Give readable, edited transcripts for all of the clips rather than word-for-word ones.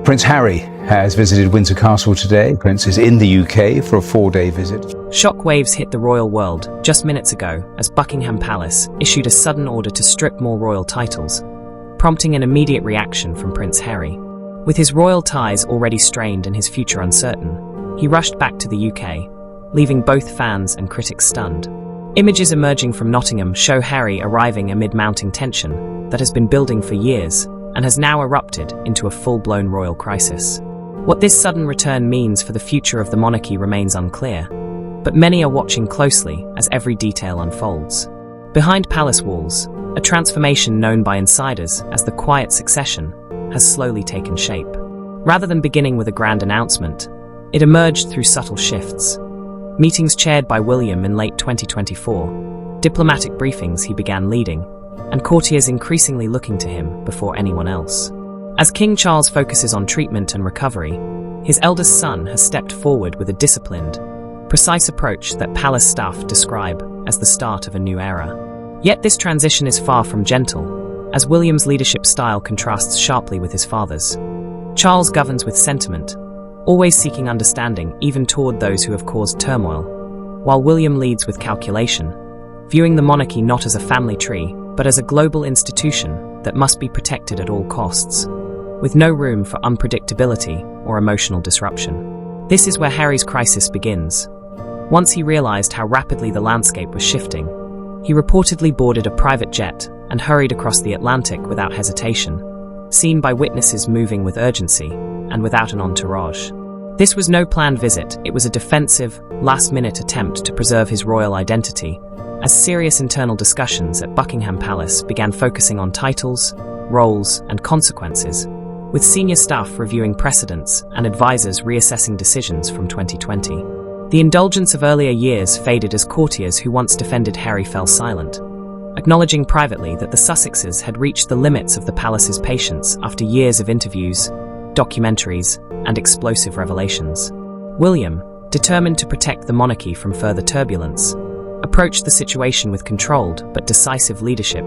Prince Harry has visited Windsor Castle today. Prince is in the UK for a 4-day visit. Shockwaves hit the royal world just minutes ago as Buckingham Palace issued a sudden order to strip more royal titles, prompting an immediate reaction from Prince Harry. With his royal ties already strained and his future uncertain, he rushed back to the UK, leaving both fans and critics stunned. Images emerging from Nottingham show Harry arriving amid mounting tension that has been building for years and has now erupted into a full-blown royal crisis. What this sudden return means for the future of the monarchy remains unclear, but many are watching closely as every detail unfolds. Behind palace walls, a transformation known by insiders as the quiet succession has slowly taken shape. Rather than beginning with a grand announcement, it emerged through subtle shifts. Meetings chaired by William in late 2024, diplomatic briefings he began leading, and courtiers increasingly looking to him before anyone else. As King Charles focuses on treatment and recovery, his eldest son has stepped forward with a disciplined, precise approach that palace staff describe as the start of a new era. Yet this transition is far from gentle, as William's leadership style contrasts sharply with his father's. Charles governs with sentiment, always seeking understanding even toward those who have caused turmoil, while William leads with calculation, viewing the monarchy not as a family tree, but as a global institution that must be protected at all costs, with no room for unpredictability or emotional disruption. This is where Harry's crisis begins. Once he realized how rapidly the landscape was shifting, he reportedly boarded a private jet and hurried across the Atlantic without hesitation, seen by witnesses moving with urgency and without an entourage. This was no planned visit, it was a defensive, last-minute attempt to preserve his royal identity, as serious internal discussions at Buckingham Palace began focusing on titles, roles, and consequences, with senior staff reviewing precedents and advisors reassessing decisions from 2020. The indulgence of earlier years faded as courtiers who once defended Harry fell silent, acknowledging privately that the Sussexes had reached the limits of the palace's patience after years of interviews, documentaries, and explosive revelations. William, determined to protect the monarchy from further turbulence, approached the situation with controlled but decisive leadership,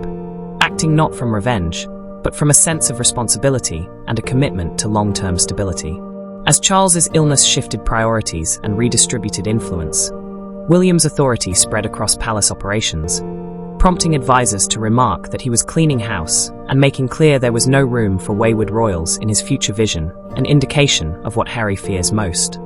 acting not from revenge, but from a sense of responsibility and a commitment to long-term stability. As Charles's illness shifted priorities and redistributed influence, William's authority spread across palace operations, prompting advisors to remark that he was cleaning house and making clear there was no room for wayward royals in his future vision, an indication of what Harry fears most: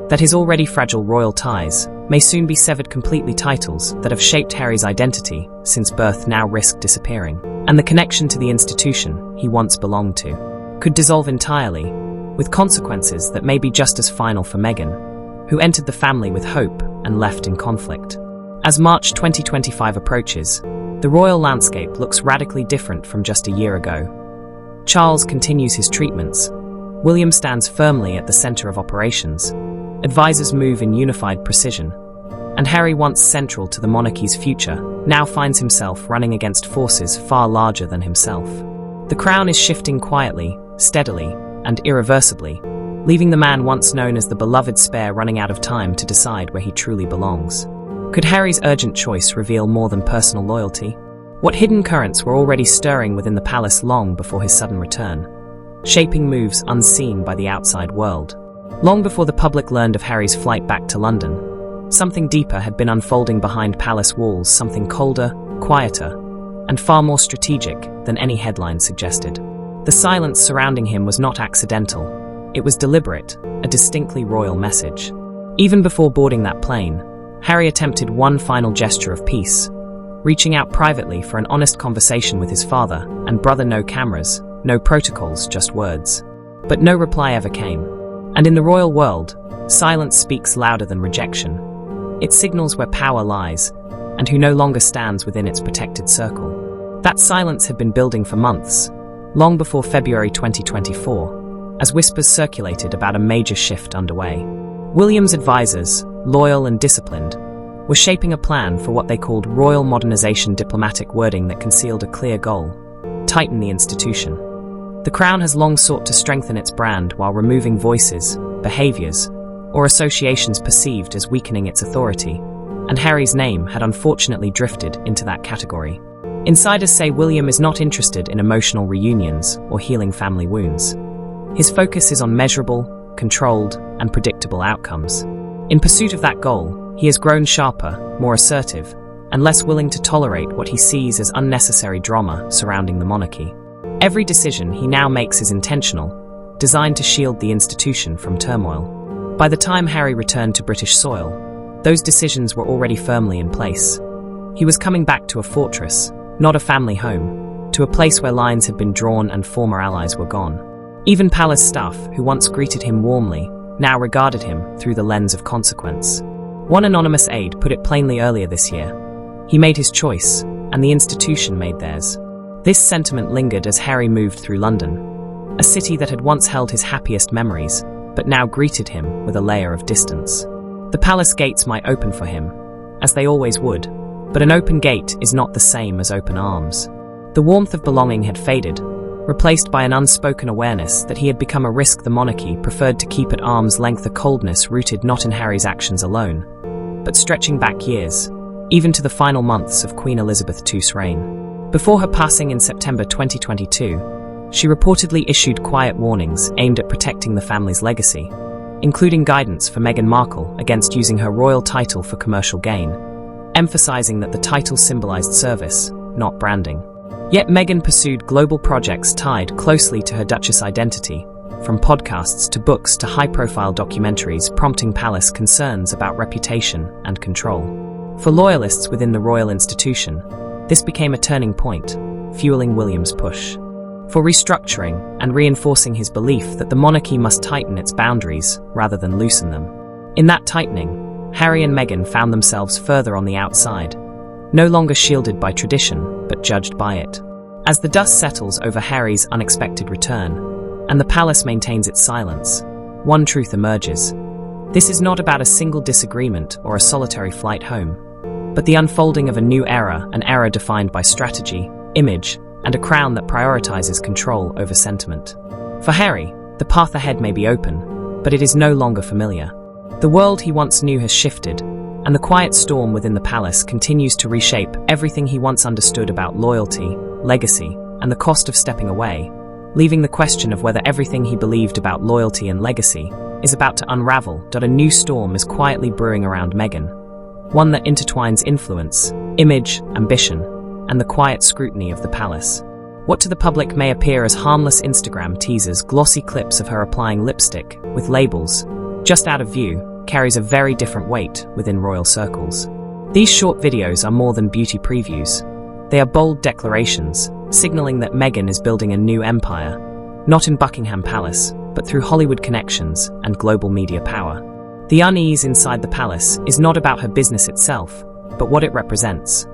that his already fragile royal ties may soon be severed completely. Titles that have shaped Harry's identity since birth now risk disappearing, and the connection to the institution he once belonged to could dissolve entirely, with consequences that may be just as final for Meghan, who entered the family with hope and left in conflict. As March 2025 approaches, the royal landscape looks radically different from just a year ago. Charles continues his treatments, William stands firmly at the center of operations, advisors move in unified precision, and Harry, once central to the monarchy's future, now finds himself running against forces far larger than himself. The crown is shifting quietly, steadily, and irreversibly, leaving the man once known as the beloved spare running out of time to decide where he truly belongs. Could Harry's urgent choice reveal more than personal loyalty? What hidden currents were already stirring within the palace long before his sudden return, shaping moves unseen by the outside world? Long before the public learned of Harry's flight back to London, something deeper had been unfolding behind palace walls, something colder, quieter, and far more strategic than any headline suggested. The silence surrounding him was not accidental. It was deliberate, a distinctly royal message. Even before boarding that plane, Harry attempted one final gesture of peace, reaching out privately for an honest conversation with his father and brother. No cameras, no protocols, just words. But no reply ever came. And in the royal world, silence speaks louder than rejection. It signals where power lies, and who no longer stands within its protected circle. That silence had been building for months, long before February 2024, as whispers circulated about a major shift underway. William's advisors, loyal and disciplined, were shaping a plan for what they called royal modernization, diplomatic wording that concealed a clear goal: tighten the institution. The crown has long sought to strengthen its brand while removing voices, behaviors, or associations perceived as weakening its authority, and Harry's name had unfortunately drifted into that category. Insiders say William is not interested in emotional reunions or healing family wounds. His focus is on measurable, controlled, and predictable outcomes. In pursuit of that goal, he has grown sharper, more assertive, and less willing to tolerate what he sees as unnecessary drama surrounding the monarchy. Every decision he now makes is intentional, designed to shield the institution from turmoil. By the time Harry returned to British soil, those decisions were already firmly in place. He was coming back to a fortress, not a family home, to a place where lines had been drawn and former allies were gone. Even palace staff, who once greeted him warmly, now regarded him through the lens of consequence. One anonymous aide put it plainly earlier this year. He made his choice, and the institution made theirs. This sentiment lingered as Harry moved through London, a city that had once held his happiest memories, but now greeted him with a layer of distance. The palace gates might open for him, as they always would, but an open gate is not the same as open arms. The warmth of belonging had faded, replaced by an unspoken awareness that he had become a risk the monarchy preferred to keep at arm's length, a coldness rooted not in Harry's actions alone, but stretching back years, even to the final months of Queen Elizabeth II's reign. Before her passing in September 2022, she reportedly issued quiet warnings aimed at protecting the family's legacy, including guidance for Meghan Markle against using her royal title for commercial gain, emphasizing that the title symbolized service, not branding. Yet Meghan pursued global projects tied closely to her Duchess identity, from podcasts to books to high-profile documentaries, prompting palace concerns about reputation and control. For loyalists within the royal institution, this became a turning point, fueling William's push for restructuring and reinforcing his belief that the monarchy must tighten its boundaries rather than loosen them. In that tightening, Harry and Meghan found themselves further on the outside, no longer shielded by tradition, but judged by it. As the dust settles over Harry's unexpected return, and the palace maintains its silence, one truth emerges. This is not about a single disagreement or a solitary flight home, but the unfolding of a new era, an era defined by strategy, image, and a crown that prioritizes control over sentiment. For Harry, the path ahead may be open, but it is no longer familiar. The world he once knew has shifted, and the quiet storm within the palace continues to reshape everything he once understood about loyalty, legacy, and the cost of stepping away, leaving the question of whether everything he believed about loyalty and legacy is about to unravel. A new storm is quietly brewing around Meghan, one that intertwines influence, image, ambition, and the quiet scrutiny of the palace. What to the public may appear as harmless Instagram teasers, glossy clips of her applying lipstick, with labels, just out of view, carries a very different weight within royal circles. These short videos are more than beauty previews. They are bold declarations, signaling that Meghan is building a new empire, not in Buckingham Palace, but through Hollywood connections and global media power. The unease inside the palace is not about her business itself, but what it represents.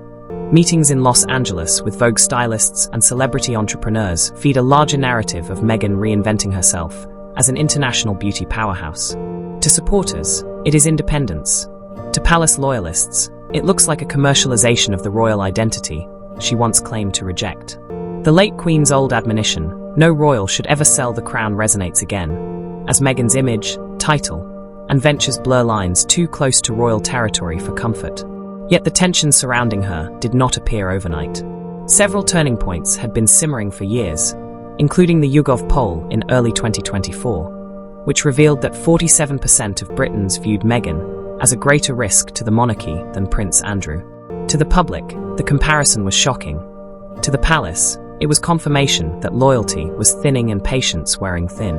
Meetings in Los Angeles with Vogue stylists and celebrity entrepreneurs feed a larger narrative of Meghan reinventing herself as an international beauty powerhouse. To supporters, it is independence. To palace loyalists, it looks like a commercialization of the royal identity she once claimed to reject. The late Queen's old admonition, no royal should ever sell the crown, resonates again, as Meghan's image, title, and ventures blur lines too close to royal territory for comfort. Yet the tension surrounding her did not appear overnight. Several turning points had been simmering for years, including the YouGov poll in early 2024, which revealed that 47% of Britons viewed Meghan as a greater risk to the monarchy than Prince Andrew. To the public, the comparison was shocking. To the palace, it was confirmation that loyalty was thinning and patience wearing thin.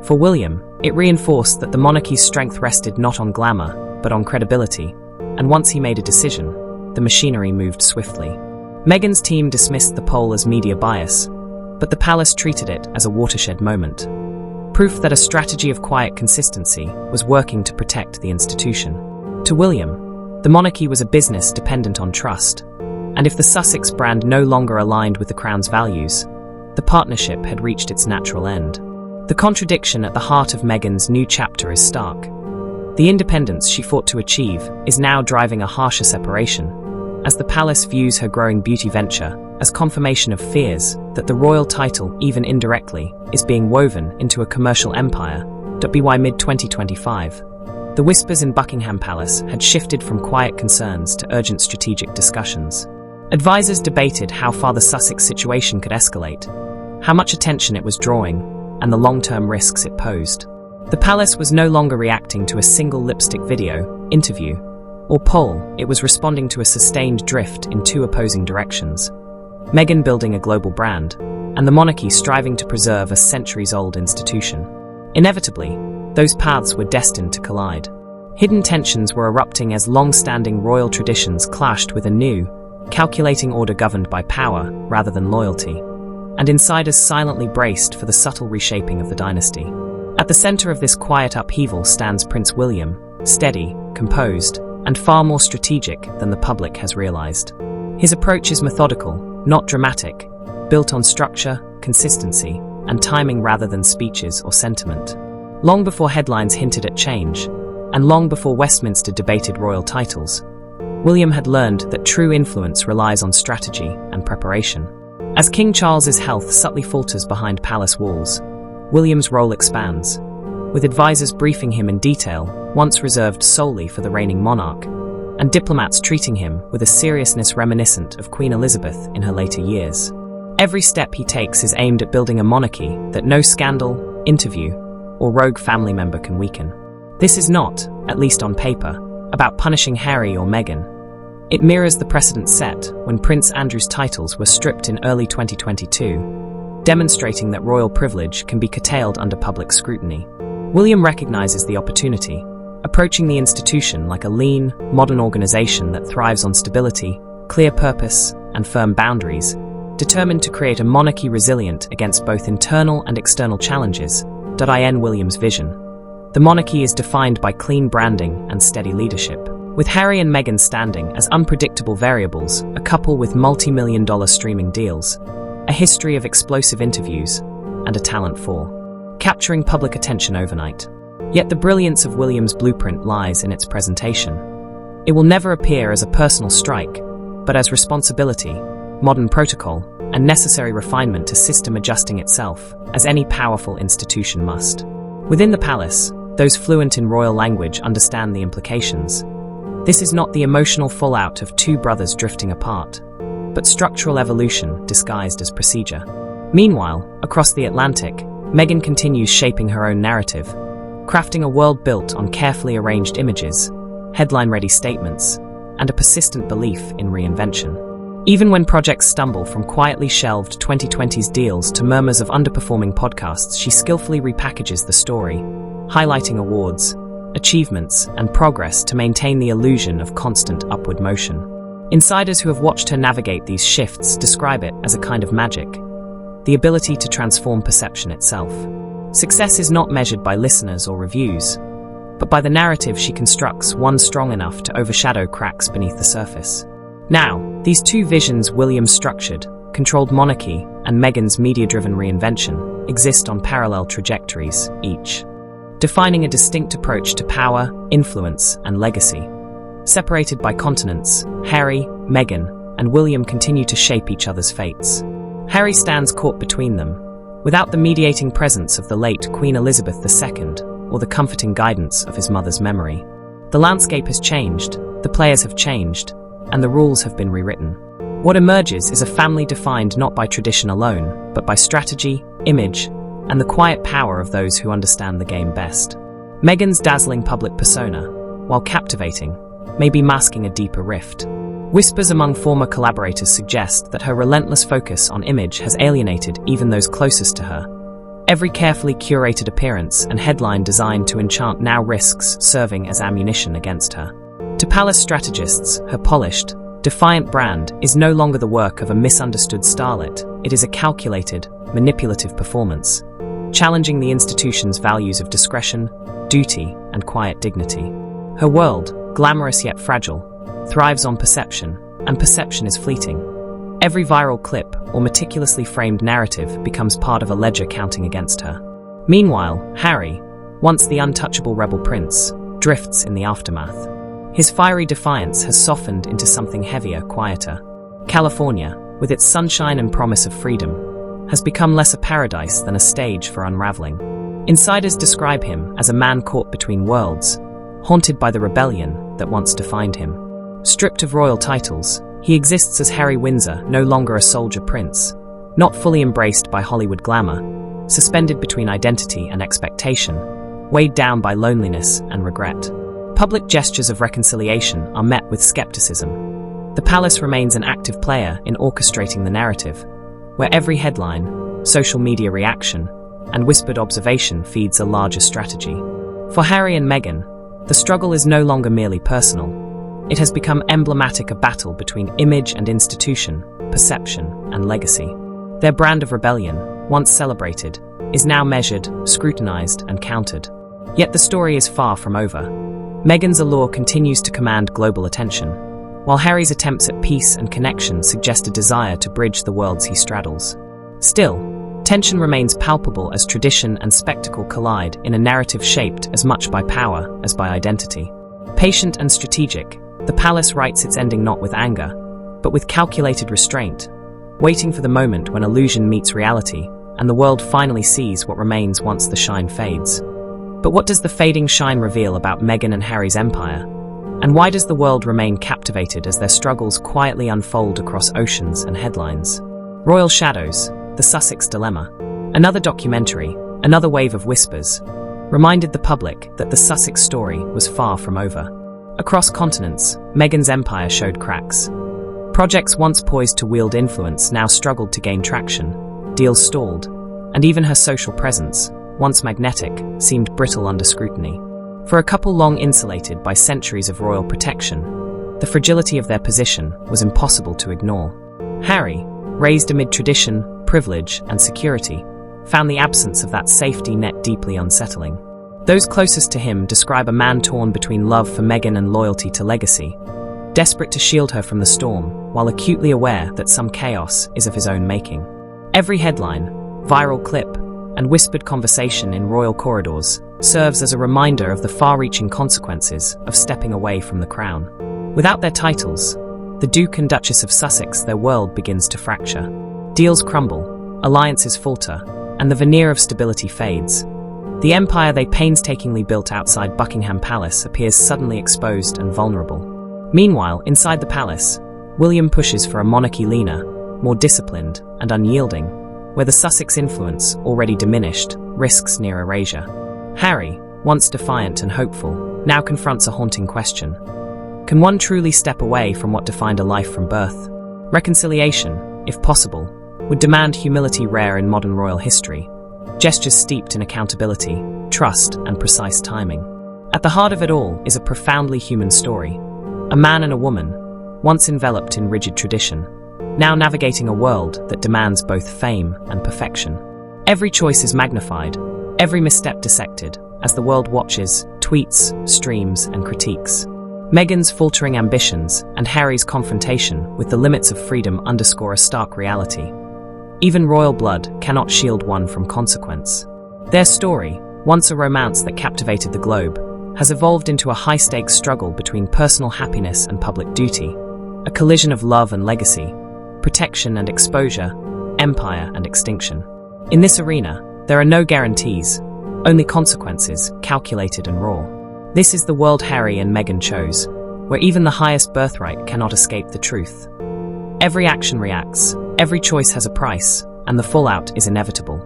For William, it reinforced that the monarchy's strength rested not on glamour, but on credibility, and once he made a decision, the machinery moved swiftly. Meghan's team dismissed the poll as media bias, but the palace treated it as a watershed moment. Proof that a strategy of quiet consistency was working to protect the institution. To William, the monarchy was a business dependent on trust, and if the Sussex brand no longer aligned with the crown's values, the partnership had reached its natural end. The contradiction at the heart of Meghan's new chapter is stark. The independence she fought to achieve is now driving a harsher separation, as the palace views her growing beauty venture as confirmation of fears that the royal title, even indirectly, is being woven into a commercial empire. By mid-2025, the whispers in Buckingham Palace had shifted from quiet concerns to urgent strategic discussions. Advisors debated how far the Sussex situation could escalate, how much attention it was drawing, and the long-term risks it posed. The palace was no longer reacting to a single lipstick video, interview, or poll. It was responding to a sustained drift in two opposing directions. Meghan building a global brand, and the monarchy striving to preserve a centuries-old institution. Inevitably, those paths were destined to collide. Hidden tensions were erupting as long-standing royal traditions clashed with a new, calculating order governed by power rather than loyalty, and insiders silently braced for the subtle reshaping of the dynasty. At the center of this quiet upheaval stands Prince William, steady, composed, and far more strategic than the public has realized. His approach is methodical, not dramatic, built on structure, consistency, and timing rather than speeches or sentiment. Long before headlines hinted at change, and long before Westminster debated royal titles, William had learned that true influence relies on strategy and preparation. As King Charles's health subtly falters behind palace walls, William's role expands, with advisors briefing him in detail, once reserved solely for the reigning monarch, and diplomats treating him with a seriousness reminiscent of Queen Elizabeth in her later years. Every step he takes is aimed at building a monarchy that no scandal, interview, or rogue family member can weaken. This is not, at least on paper, about punishing Harry or Meghan. It mirrors the precedent set when Prince Andrew's titles were stripped in early 2022, demonstrating that royal privilege can be curtailed under public scrutiny. William recognizes the opportunity, approaching the institution like a lean, modern organization that thrives on stability, clear purpose, and firm boundaries, determined to create a monarchy resilient against both internal and external challenges. In William's vision, the monarchy is defined by clean branding and steady leadership. With Harry and Meghan standing as unpredictable variables, a couple with multi-million-dollar streaming deals, a history of explosive interviews, and a talent for capturing public attention overnight. Yet the brilliance of William's blueprint lies in its presentation. It will never appear as a personal strike, but as responsibility, modern protocol, and necessary refinement to system adjusting itself, as any powerful institution must. Within the palace, those fluent in royal language understand the implications. This is not the emotional fallout of two brothers drifting apart, but structural evolution disguised as procedure. Meanwhile, across the Atlantic, Meghan continues shaping her own narrative, crafting a world built on carefully arranged images, headline-ready statements, and a persistent belief in reinvention. Even when projects stumble from quietly shelved 2020s deals to murmurs of underperforming podcasts, she skillfully repackages the story, highlighting awards, achievements, and progress to maintain the illusion of constant upward motion. Insiders who have watched her navigate these shifts describe it as a kind of magic, the ability to transform perception itself. Success is not measured by listeners or reviews, but by the narrative she constructs, one strong enough to overshadow cracks beneath the surface. Now, these two visions, William's structured, controlled monarchy and Meghan's media-driven reinvention, exist on parallel trajectories, each defining a distinct approach to power, influence, and legacy. Separated by continents, Harry, Meghan, and William continue to shape each other's fates. Harry stands caught between them, without the mediating presence of the late Queen Elizabeth II or the comforting guidance of his mother's memory. The landscape has changed, the players have changed, and the rules have been rewritten. What emerges is a family defined not by tradition alone, but by strategy, image, and the quiet power of those who understand the game best. Meghan's dazzling public persona, while captivating, may be masking a deeper rift. Whispers among former collaborators suggest that her relentless focus on image has alienated even those closest to her. Every carefully curated appearance and headline designed to enchant now risks serving as ammunition against her. To palace strategists, her polished, defiant brand is no longer the work of a misunderstood starlet. It is a calculated, manipulative performance, challenging the institution's values of discretion, duty, and quiet dignity. Her world, glamorous yet fragile, thrives on perception, and perception is fleeting. Every viral clip or meticulously framed narrative becomes part of a ledger counting against her. Meanwhile, Harry, once the untouchable rebel prince, drifts in the aftermath. His fiery defiance has softened into something heavier, quieter. California, with its sunshine and promise of freedom, has become less a paradise than a stage for unraveling. Insiders describe him as a man caught between worlds, haunted by the rebellion that once defined him. Stripped of royal titles, he exists as Harry Windsor, no longer a soldier prince, not fully embraced by Hollywood glamour, suspended between identity and expectation, weighed down by loneliness and regret. Public gestures of reconciliation are met with skepticism. The palace remains an active player in orchestrating the narrative, where every headline, social media reaction, and whispered observation feeds a larger strategy. For Harry and Meghan, the struggle is no longer merely personal. It has become emblematic a battle between image and institution, perception and legacy. Their brand of rebellion, once celebrated, is now measured, scrutinized, and countered. Yet the story is far from over. Meghan's allure continues to command global attention, while Harry's attempts at peace and connection suggest a desire to bridge the worlds he straddles. Still, tension remains palpable as tradition and spectacle collide in a narrative shaped as much by power as by identity. Patient and strategic, the palace writes its ending not with anger, but with calculated restraint, waiting for the moment when illusion meets reality and the world finally sees what remains once the shine fades. But what does the fading shine reveal about Meghan and Harry's empire? And why does the world remain captivated as their struggles quietly unfold across oceans and headlines? Royal Shadows, The Sussex Dilemma. Another documentary, another wave of whispers, reminded the public that the Sussex story was far from over. Across continents, Meghan's empire showed cracks. Projects once poised to wield influence now struggled to gain traction, deals stalled, and even her social presence, once magnetic, seemed brittle under scrutiny. For a couple long insulated by centuries of royal protection, the fragility of their position was impossible to ignore. Harry, raised amid tradition, privilege, and security, found the absence of that safety net deeply unsettling. Those closest to him describe a man torn between love for Meghan and loyalty to legacy, desperate to shield her from the storm, while acutely aware that some chaos is of his own making. Every headline, viral clip, and whispered conversation in royal corridors serves as a reminder of the far-reaching consequences of stepping away from the crown. Without their titles, the Duke and Duchess of Sussex, their world begins to fracture. Deals crumble, alliances falter, and the veneer of stability fades. The empire they painstakingly built outside Buckingham Palace appears suddenly exposed and vulnerable. Meanwhile, inside the palace, William pushes for a monarchy leaner, more disciplined and unyielding, where the Sussex influence, already diminished, risks near erasure. Harry, once defiant and hopeful, now confronts a haunting question. Can one truly step away from what defined a life from birth? Reconciliation, if possible, would demand humility rare in modern royal history, gestures steeped in accountability, trust, and precise timing. At the heart of it all is a profoundly human story. A man and a woman, once enveloped in rigid tradition, now navigating a world that demands both fame and perfection. Every choice is magnified, every misstep dissected, as the world watches, tweets, streams, and critiques. Meghan's faltering ambitions and Harry's confrontation with the limits of freedom underscore a stark reality. Even royal blood cannot shield one from consequence. Their story, once a romance that captivated the globe, has evolved into a high-stakes struggle between personal happiness and public duty, a collision of love and legacy, protection and exposure, empire and extinction. In this arena, there are no guarantees, only consequences, calculated and raw. This is the world Harry and Meghan chose, where even the highest birthright cannot escape the truth. Every action reacts, every choice has a price, and the fallout is inevitable.